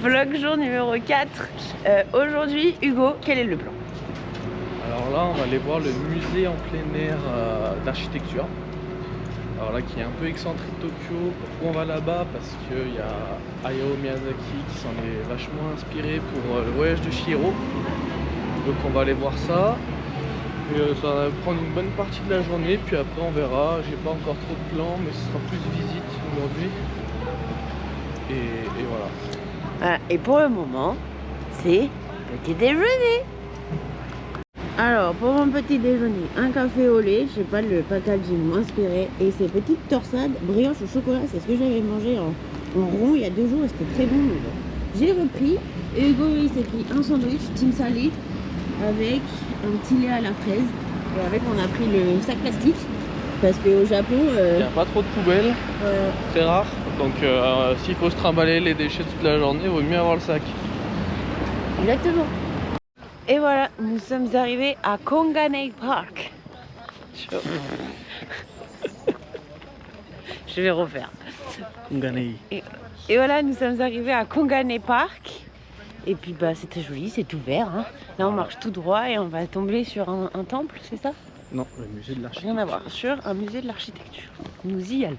Vlog jour numéro 4. Aujourd'hui, Hugo, quel est le plan? Alors là, on va aller voir le musée en plein air d'architecture. Alors là, qui est un peu excentré de Tokyo. Pourquoi on va là-bas? Parce qu'il y a Hayao Miyazaki qui s'en est vachement inspiré pour le voyage de Chihiro. Donc on va aller voir ça. Et ça va prendre une bonne partie de la journée. Puis après, on verra. J'ai pas encore trop de plans, mais ce sera plus visite aujourd'hui. Et voilà. Voilà. Et pour le moment, c'est petit déjeuner. Alors, pour mon petit déjeuner, un café au lait, je sais pas, le packaging m'inspirait. Et ces petites torsades brioche au chocolat, c'est ce que j'avais mangé en rond il y a 2 jours et c'était très bon. J'ai repris, et Hugo il s'est pris un sandwich team salé avec un petit lait à la fraise. Et avec, on a pris le sac plastique parce qu'au Japon... Il n'y a pas trop de poubelles, très rare. Donc s'il faut se trimballer les déchets toute la journée, il vaut mieux avoir le sac. Exactement. Et voilà, nous sommes arrivés à Kongane Park. Je vais refaire. Kongane. Et voilà, nous sommes arrivés à Kongane Park. Et puis bah c'était joli, c'est ouvert. Hein. Là on marche tout droit et on va tomber sur un temple, c'est ça? Non, le musée de l'architecture. Rien à voir, sur un musée de l'architecture. Nous y allons.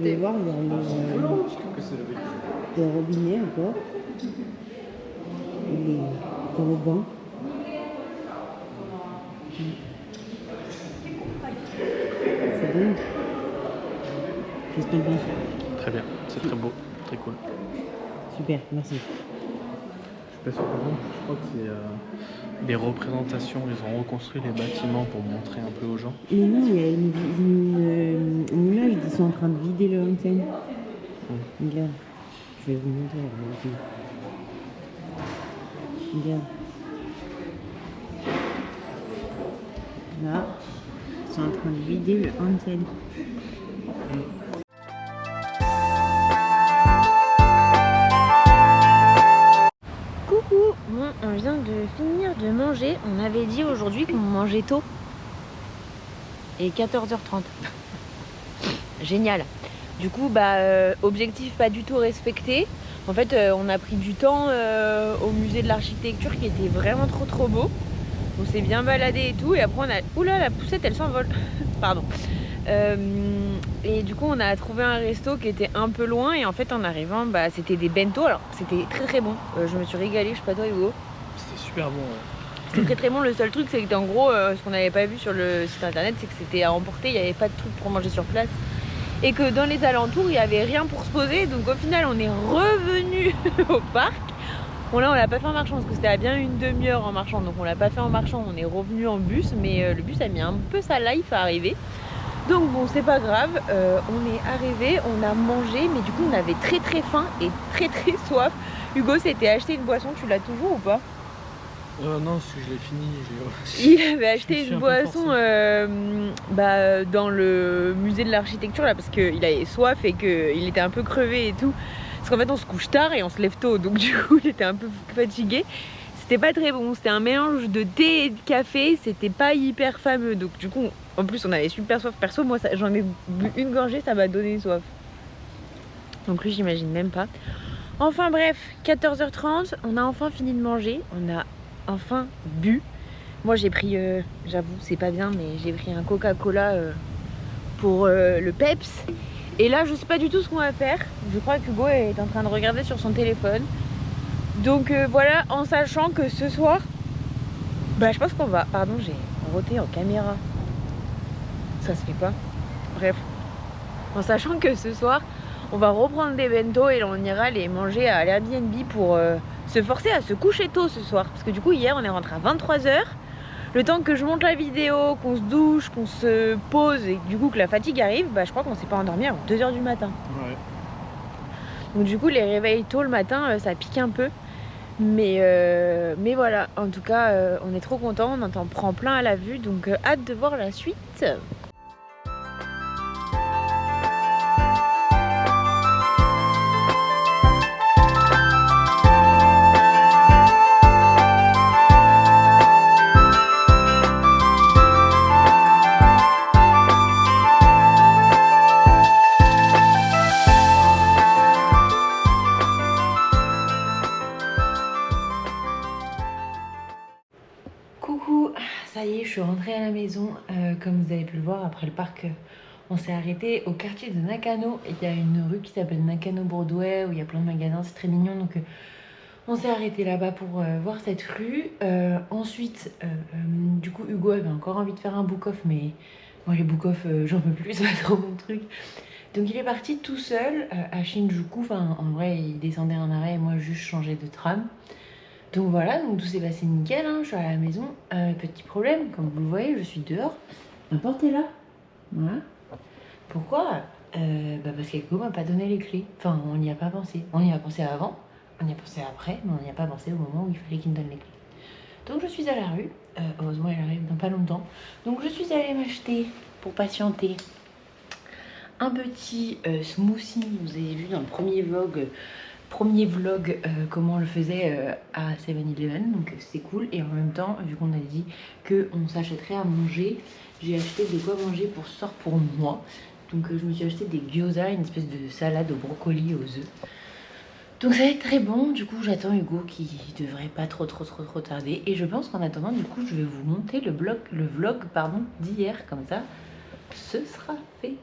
voulez voir, il y a le robinet encore. Les toboggans. C'est bon. Qu'est-ce que tu en penses? Très bien, c'est très beau, très cool. Super, merci. Je suis pas sûr, par contre, je crois que c'est les représentations, ils ont reconstruit les bâtiments pour montrer un peu aux gens. Mais non, il y a une image, ils sont en train de vider le onsen. Regarde, je vais vous montrer. Regarde. Là, ils sont en train de vider le onsen. Coucou, bon, on vient de finir de manger. On avait dit aujourd'hui qu'on mangeait tôt. Et 14h30. Génial. Du coup, objectif pas du tout respecté. En fait, on a pris du temps au musée de l'architecture qui était vraiment trop beau. On s'est bien baladé et tout. Et après, on a... Oula, la poussette, elle s'envole. Pardon. Et du coup, on a trouvé un resto qui était un peu loin. Et en fait, en arrivant, c'était des bento. Alors, c'était très bon. Je me suis régalée. Je sais pas toi, Hugo. C'était super bon. C'était très bon. Le seul truc, c'est que en gros, ce qu'on n'avait pas vu sur le site internet, c'est que c'était à emporter. Il n'y avait pas de truc pour manger sur place. Et que dans les alentours, il n'y avait rien pour se poser. Donc au final, on est revenu au parc. Bon là, on l'a pas fait en marchant parce que c'était à bien une demi-heure en marchant. Donc on l'a pas fait en marchant, on est revenu en bus. Mais le bus a mis un peu sa life à arriver. Donc bon, c'est pas grave. On est arrivé, on a mangé. Mais du coup, on avait très faim et très soif. Hugo s'était acheté une boisson. Tu l'as toujours ou pas? Non, parce que je l'ai fini. Il avait acheté une boisson dans le musée de l'architecture là parce qu'il avait soif et qu'il était un peu crevé et tout. Parce qu'en fait on se couche tard et on se lève tôt, donc du coup il était un peu fatigué. C'était pas très bon, c'était un mélange de thé et de café, c'était pas hyper fameux. Donc du coup, en plus on avait super soif. Perso, moi j'en ai bu une gorgée, ça m'a donné soif. Donc lui j'imagine même pas. Enfin bref, 14h30, on a enfin fini de manger, on a enfin bu. Moi j'ai pris, j'avoue c'est pas bien, mais j'ai pris un Coca-Cola pour le peps. Et là je sais pas du tout ce qu'on va faire. Je crois que Hugo est en train de regarder sur son téléphone. Donc voilà, en sachant que ce soir, je pense qu'on va... Pardon, j'ai roté en caméra. Ça se fait pas. Bref. En sachant que ce soir, on va reprendre des bento et on ira les manger à l'Airbnb pour se forcer à se coucher tôt ce soir. Parce que du coup, hier, on est rentré à 23h. Le temps que je monte la vidéo, qu'on se douche, qu'on se pose et du coup que la fatigue arrive, je crois qu'on s'est pas endormi avant 2h du matin. Ouais. Donc du coup, les réveils tôt le matin, ça pique un peu. Mais voilà, en tout cas, on est trop contents, on en prend plein à la vue. Donc hâte de voir la suite. Coucou, ça y est, je suis rentrée à la maison. Comme vous avez pu le voir, après le parc, on s'est arrêté au quartier de Nakano. Il y a une rue qui s'appelle Nakano Broadway où il y a plein de magasins, c'est très mignon. Donc on s'est arrêté là-bas pour voir cette rue. Ensuite, du coup, Hugo avait encore envie de faire un book-off, mais moi les book-off, j'en peux plus, c'est pas trop mon truc. Donc il est parti tout seul à Shinjuku. Enfin, en vrai, il descendait un arrêt et moi juste changer de tram. Donc voilà, donc tout s'est passé nickel, hein. Je suis à la maison. Petit problème, comme vous le voyez, je suis dehors. Ma porte est là. Voilà. Pourquoi parce qu'Hugo m'a pas donné les clés. Enfin, on n'y a pas pensé. On y a pensé avant, on y a pensé après, mais on n'y a pas pensé au moment où il fallait qu'il me donne les clés. Donc je suis à la rue. Heureusement, elle arrive dans pas longtemps. Donc je suis allée m'acheter, pour patienter, un petit smoothie. Vous avez vu dans le premier vlog comment on le faisait à 7-Eleven, donc c'est cool. Et en même temps, vu qu'on a dit qu'on s'achèterait à manger, j'ai acheté de quoi manger pour ce soir pour moi. Donc je me suis acheté des gyoza, une espèce de salade au brocoli et aux œufs. Donc ça va être très bon. Du coup j'attends Hugo qui devrait pas trop tarder. Et je pense qu'en attendant, du coup je vais vous monter le vlog d'hier, comme ça ce sera fait.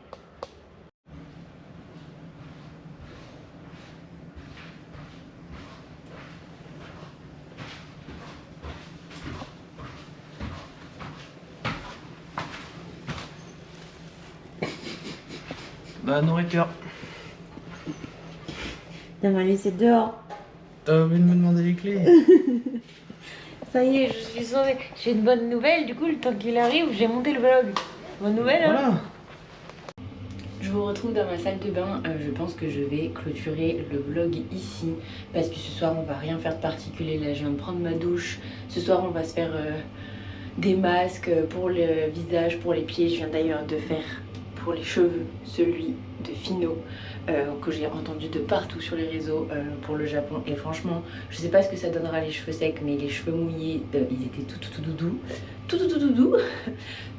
Bah, nourriture. T'as mal laissé dehors. T'as envie de me demander les clés? Ça y est, je suis sauvée. J'ai une bonne nouvelle, du coup, le temps qu'il arrive, j'ai monté le vlog. Bonne nouvelle, hein? Voilà. Je vous retrouve dans ma salle de bain. Je pense que je vais clôturer le vlog ici parce que ce soir on va rien faire de particulier. Là je viens de prendre ma douche. Ce soir on va se faire des masques pour le visage, pour les pieds. Je viens d'ailleurs de faire pour les cheveux celui de Fino que j'ai entendu de partout sur les réseaux pour le Japon. Et franchement je sais pas ce que ça donnera les cheveux secs, mais les cheveux mouillés ils étaient tout doudou. Tout doudou.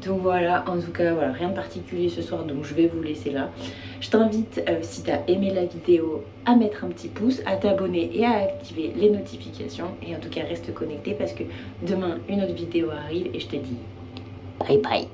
Donc voilà, en tout cas voilà, rien de particulier ce soir, donc je vais vous laisser là. Je t'invite, si tu as aimé la vidéo, à mettre un petit pouce, à t'abonner et à activer les notifications. Et en tout cas reste connecté parce que demain une autre vidéo arrive et je te dis bye bye.